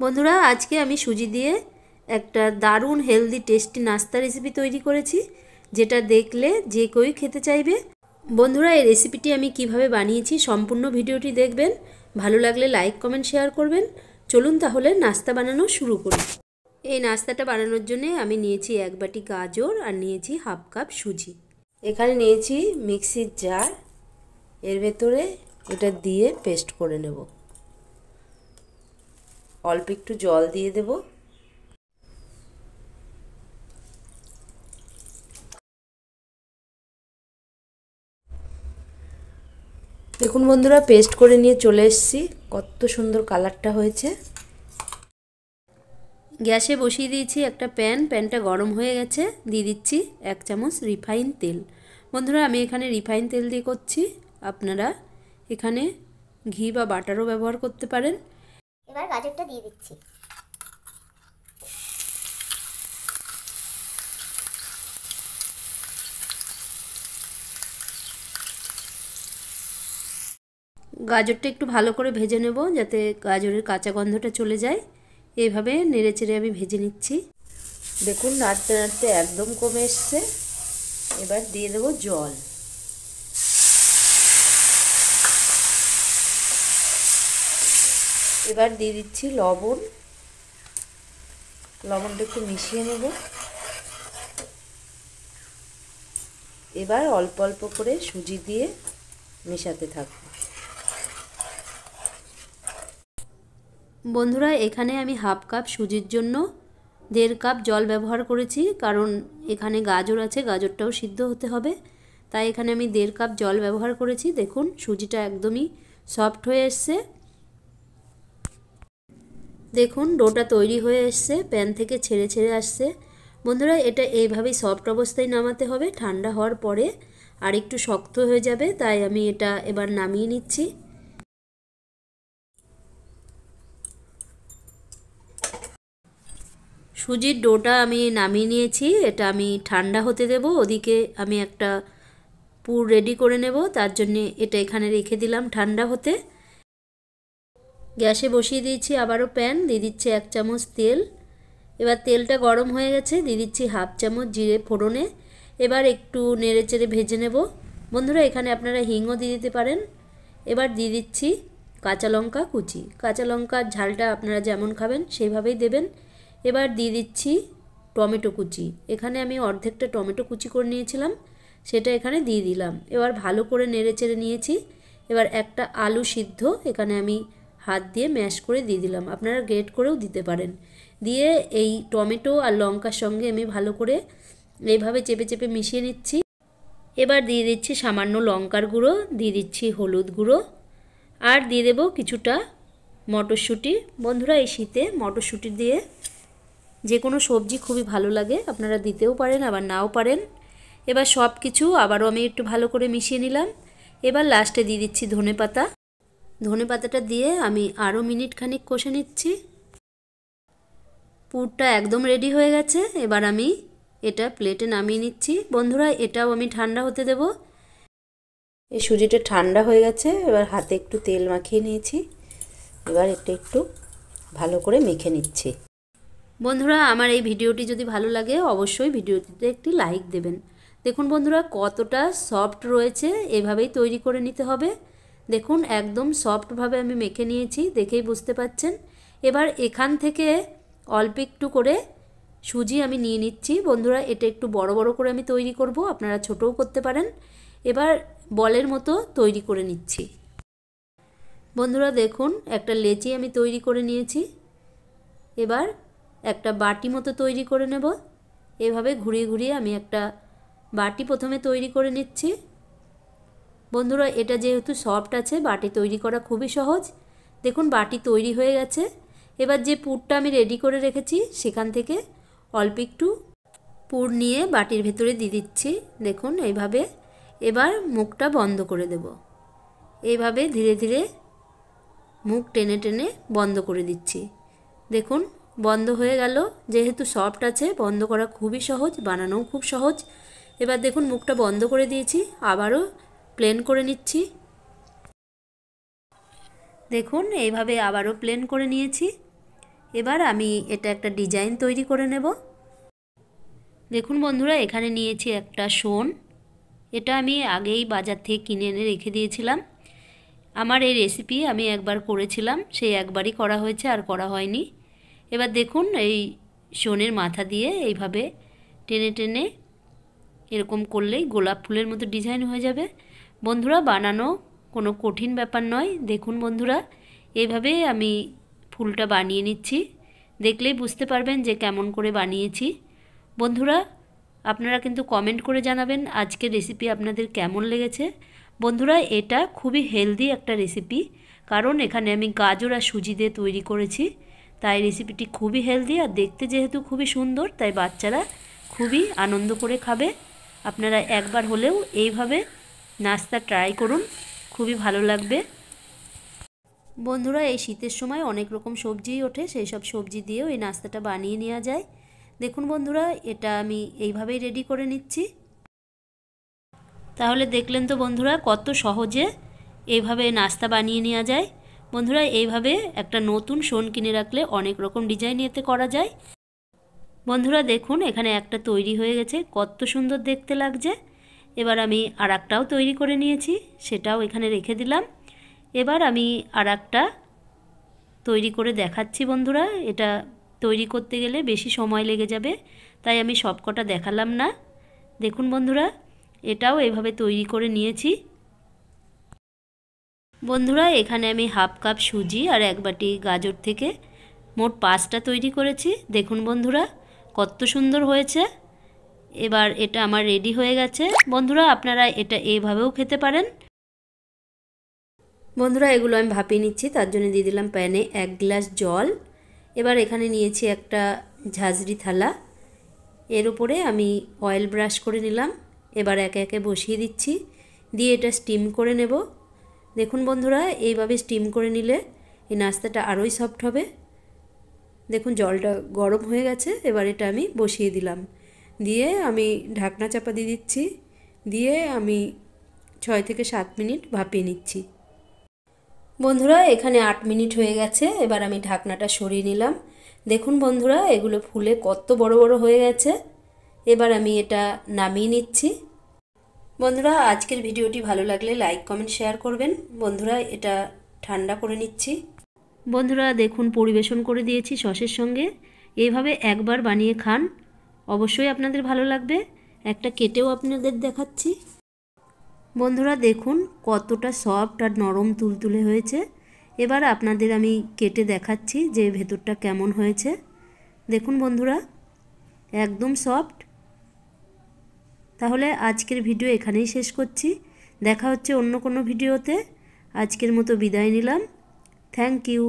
বন্ধুরা আজকে আমি সুজি দিয়ে একটা দারুণ হেলদি টেস্টি নাস্তা রেসিপি তৈরি করেছি, যেটা দেখলে যে কেউই খেতে চাইবে। বন্ধুরা এই রেসিপিটি আমি কিভাবে বানিয়েছি সম্পূর্ণ ভিডিওটি দেখবেন। ভালো লাগলে লাইক কমেন্ট শেয়ার করবেন। চলুন তাহলে নাস্তা বানানো শুরু করি। এই নাস্তাটা বানানোর জন্য আমি নিয়েছি 1 বাটি গাজর আর নিয়েছি হাফ কাপ সুজি। এখানে নিয়েছি মিক্সির জার, এর ভেতরে এটা দিয়ে পেস্ট করে নেব। অল্প একটু জল দিয়ে দেব। দেখুন বন্ধুরা পেস্ট করে নিয়ে চলে এসেছি। কত সুন্দর কালারটা হয়েছে। গ্যাসে বসিয়ে দিয়েছি একটা প্যানটা গরম হয়ে গেছে। দিয়ে দিচ্ছি 1 চামচ রিফাইন তেল। বন্ধুরা আমি এখানে রিফাইন তেল দিয়ে করছি, আপনারা এখানে ঘি বা বাটারও ব্যবহার করতে পারেন। এবার গাজরটা দিয়ে দিচ্ছি। গাজরটা একটু ভালো করে ভেজে নেব যাতে গাজরের কাঁচা গন্ধটা চলে যায়। এইভাবে নেড়েচেড়ে আমি ভেজে নিচ্ছি। দেখুন নাড়তে নাড়তে একদম কমে এসছে। এবার দিয়ে দেব জল। এবার দিয়ে দিচ্ছি লবণ। লবণটা একটু মিশিয়ে নেব। এবার অল্প অল্প করে সুজি দিয়ে মেশাতে থাকবো। বন্ধুরা এখানে আমি হাফ কাপ সুজির জন্য 1.5 কাপ জল ব্যবহার করেছি, কারণ এখানে গাজর আছে, গাজরটাও সিদ্ধ হতে হবে, তাই এখানে আমি 1.5 কাপ জল ব্যবহার করেছি। দেখুন সুজিটা একদমই সফট হয়ে এসছে। দেখুন ডোটা তৈরি হয়ে এসছে, প্যান থেকে ছেড়ে ছেড়ে আসছে। বন্ধুরা এটা এইভাবেই সফট অবস্থায় নামাতে হবে। ঠান্ডা হওয়ার পরে আর একটু শক্ত হয়ে যাবে, তাই আমি এটা এবার নামিয়ে নিচ্ছি। সুজির ডোটা আমি নামিয়ে নিয়েছি, এটা আমি ঠান্ডা হতে দেব। ওদিকে আমি একটা পুর রেডি করে নেব, তার জন্য এটা এখানে রেখে দিলাম ঠান্ডা হতে। গ্যাসে বসিয়ে দিয়েছি আবারও প্যান, দিয়ে দিচ্ছি 1 চামচ তেল। এবার তেলটা গরম হয়ে গেছে, দিয়ে দিচ্ছি হাফ চামচ জিরে ফোড়নে। এবার একটু নেড়েচেড়ে ভেজে নেব। বন্ধুরা এখানে আপনারা হিংও দিয়ে দিতে পারেন। এবার দিয়ে দিচ্ছি কাঁচা লঙ্কা কুচি। কাঁচা লঙ্কার ঝালটা আপনারা যেমন খাবেন সেইভাবেই দেবেন। এবার দিয়ে দিচ্ছি টমেটো কুচি। এখানে আমি অর্ধেকটা টমেটো কুচি করে নিয়েছিলাম, সেটা এখানে দিয়ে দিলাম। এবার ভালো করে নেড়েচেড়ে নিয়েছি। এবার একটা আলু সিদ্ধ এখানে আমি হাত দিয়ে ম্যাশ করে দিয়ে দিলাম, আপনারা গ্রেট করেও দিতে পারেন। দিয়ে এই টমেটো আর লঙ্কার সঙ্গে আমি ভালো করে এইভাবে চেপে চেপে মিশিয়ে নিচ্ছি। এবার দিয়ে দিচ্ছি সামান্য লঙ্কার গুঁড়ো, দিয়ে দিচ্ছি হলুদ গুঁড়ো, আর দিয়ে দেব কিছুটা মটরশুঁটি। বন্ধুরা এই শীতে মটরশুঁটি দিয়ে যে কোনো সবজি খুবই ভালো লাগে, আপনারা দিতেও পারেন আবার নাও পারেন। এবার সব কিছু আবারও আমি একটু ভালো করে মিশিয়ে নিলাম। এবার লাস্টে দিয়ে দিচ্ছি ধনেপাতা। ধনেপাতাটা দিয়ে আমি আরও মিনিট খানিক কষে নিচ্ছি। পুরটা একদম রেডি হয়ে গেছে। এবার আমি এটা প্লেটে নামিয়ে নিচ্ছি। বন্ধুরা এটাও আমি ঠান্ডা হতে দেব। এই সুজিটা ঠান্ডা হয়ে গেছে। এবার হাতে একটু তেল মাখিয়ে নিয়েছি। এবার এটা একটু ভালো করে মেখে নিচ্ছি। বন্ধুরা আমার এই ভিডিওটি যদি ভালো লাগে অবশ্যই ভিডিওটিতে একটি লাইক দেবেন। দেখুন বন্ধুরা কতটা সফট রয়েছে, এভাবেই তৈরি করে নিতে হবে। দেখুন একদম সফটভাবে আমি মেখে নিয়েছি, দেখেই বুঝতে পাচ্ছেন। এবার এখান থেকে অল্প একটু করে সুজি আমি নিয়ে নিচ্ছি। বন্ধুরা এটা একটু বড় বড় করে আমি তৈরি করব, আপনারা ছোটও করতে পারেন। এবার বলের মতো তৈরি করে নিচ্ছি। বন্ধুরা দেখুন একটা লেচি আমি তৈরি করে নিয়েছি। এবার একটা বাটি মতো তৈরি করে নেব। এভাবে ঘুরিয়ে ঘুরিয়ে আমি একটা বাটি প্রথমে তৈরি করে নিচ্ছি। বন্ধুরা এটা যেহেতু সফট আছে, বাটি তৈরি করা খুবই সহজ। দেখুন বাটি তৈরি হয়ে গেছে। এবার যে পুরটা আমি রেডি করে রেখেছি সেখান থেকে অল্প একটু পুর নিয়ে বাটির ভেতরে দিয়ে দিচ্ছি। দেখুন এইভাবে। এবার মুখটা বন্ধ করে দেব। এইভাবে ধীরে ধীরে মুখ টেনে টেনে বন্ধ করে দিচ্ছি। দেখুন বন্ধ হয়ে গেল। যেহেতু সফট আছে বন্ধ করা খুবই সহজ, বানানোও খুব সহজ। এবার দেখুন মুখটা বন্ধ করে দিয়েছি, আবারও প্লেন করে নিচ্ছি। দেখুন এইভাবে আবারও প্লেন করে নিয়েছি। এবার আমি এটা একটা ডিজাইন তৈরি করে নেব। দেখুন বন্ধুরা, এখানে নিয়েছি একটা শোন। এটা আমি আগেই বাজার থেকে কিনে এনে রেখে দিয়েছিলাম। আমার এই রেসিপি আমি একবার করেছিলাম, সেই একবারই করা হয়েছে, আর করা হয়নি। এবার দেখুন এই শোনের মাথা দিয়ে এইভাবে টেনে টেনে এরকম করলেই গোলাপ ফুলের মতো ডিজাইন হয়ে যাবে। বন্ধুরা, বানানো কোনো কঠিন ব্যাপার নয়। দেখুন বন্ধুরা, এইভাবে আমি ফুলটা বানিয়ে নিচ্ছি। দেখলেই বুঝতে পারবেন যে কেমন করে বানিয়েছি। বন্ধুরা, আপনারা কিন্তু কমেন্ট করে জানাবেন আজকের রেসিপি আপনাদের কেমন লেগেছে। বন্ধুরা, এটা খুবই হেলদি একটা রেসিপি, কারণ এখানে আমি গাজর আর সুজি দিয়ে তৈরি করেছি। তাই রেসিপিটি খুবই হেলদি, আর দেখতে যেহেতু খুবই সুন্দর, তাই বাচ্চারা খুবই আনন্দ করে খাবে। আপনারা একবার হলেও এইভাবে নাস্তা ট্রাই করুন, খুবই ভালো লাগবে। বন্ধুরা, এই শীতের সময় অনেক রকম সবজিই ওঠে, সেই সব সবজি দিয়েও এই নাস্তাটা বানিয়ে নেওয়া যায়। দেখুন বন্ধুরা, এটা আমি এইভাবেই রেডি করে নিচ্ছি। তাহলে দেখলেন তো বন্ধুরা, কত সহজে এইভাবে নাস্তা বানিয়ে নেওয়া যায়। বন্ধুরা, এইভাবে একটা নতুন শোন কিনে রাখলে অনেক রকম ডিজাইন এতে করা যায়। বন্ধুরা দেখুন, এখানে একটা তৈরি হয়ে গেছে, কত সুন্দর দেখতে লাগছে। এবার আমি আর একটাও তৈরি করে নিয়েছি, সেটাও এখানে রেখে দিলাম। এবার আমি আর একটা তৈরি করে দেখাচ্ছি। বন্ধুরা, এটা তৈরি করতে গেলে বেশি সময় লেগে যাবে, তাই আমি সবকটা দেখালাম না। দেখুন বন্ধুরা, এটাও এভাবে তৈরি করে নিয়েছি। বন্ধুরা, এখানে আমি হাফ কাপ সুজি আর 1 বাটি গাজর থেকে মোট 5টা তৈরি করেছি। দেখুন বন্ধুরা, কত সুন্দর হয়েছে। এবার এটা আমার রেডি হয়ে গেছে। বন্ধুরা, আপনারা এটা এইভাবেও খেতে পারেন। বন্ধুরা, এগুলো আমি ভাপিয়ে নিচ্ছি, তার জন্য দিয়ে দিলাম প্যানে 1 গ্লাস জল। এবার এখানে নিয়েছি একটা ঝাঁঝরি থালা, এর উপরে আমি অয়েল ব্রাশ করে নিলাম। এবার একে একে বসিয়ে দিচ্ছি, দিয়ে এটা স্টিম করে নেব। দেখুন বন্ধুরা, এইভাবে স্টিম করে নিলে এই নাস্তাটা আরোই সফট হবে। দেখুন জলটা গরম হয়ে গেছে, এবার এটা আমি বসিয়ে দিলাম, দিয়ে আমি ঢাকনা চাপা দিয়ে দিচ্ছি, দিয়ে আমি 6 থেকে 7 মিনিট ভাপিয়ে নিচ্ছি। বন্ধুরা, এখানে 8 মিনিট হয়ে গেছে। এবার আমি ঢাকনাটা সরিয়ে নিলাম। দেখুন বন্ধুরা, এগুলো ফুলে কত বড় বড় হয়ে গেছে। এবার আমি এটা নামিয়ে নিচ্ছি। বন্ধুরা, আজকের ভিডিওটি ভালো লাগলে লাইক কমেন্ট শেয়ার করবেন। বন্ধুরা, এটা ঠান্ডা করে নিচ্ছি। বন্ধুরা দেখুন, পরিবেশন করে দিয়েছি সসের সঙ্গে। এইভাবে একবার বানিয়ে খান, অবশ্যই আপনাদের ভালো লাগবে। একটা কেটেও আপনাদের দেখাচ্ছি। বন্ধুরা দেখুন, কতটা সফট আর নরম তুলতুলে হয়েছে। এবার আপনাদের আমি কেটে দেখাচ্ছি যে ভেতরটা কেমন হয়েছে। দেখুন বন্ধুরা, একদম সফট। তাহলে আজকের ভিডিও এখানেই শেষ করছি। দেখা হচ্ছে অন্য কোনো ভিডিওতে। আজকের মতো বিদায় নিলাম। Thank you.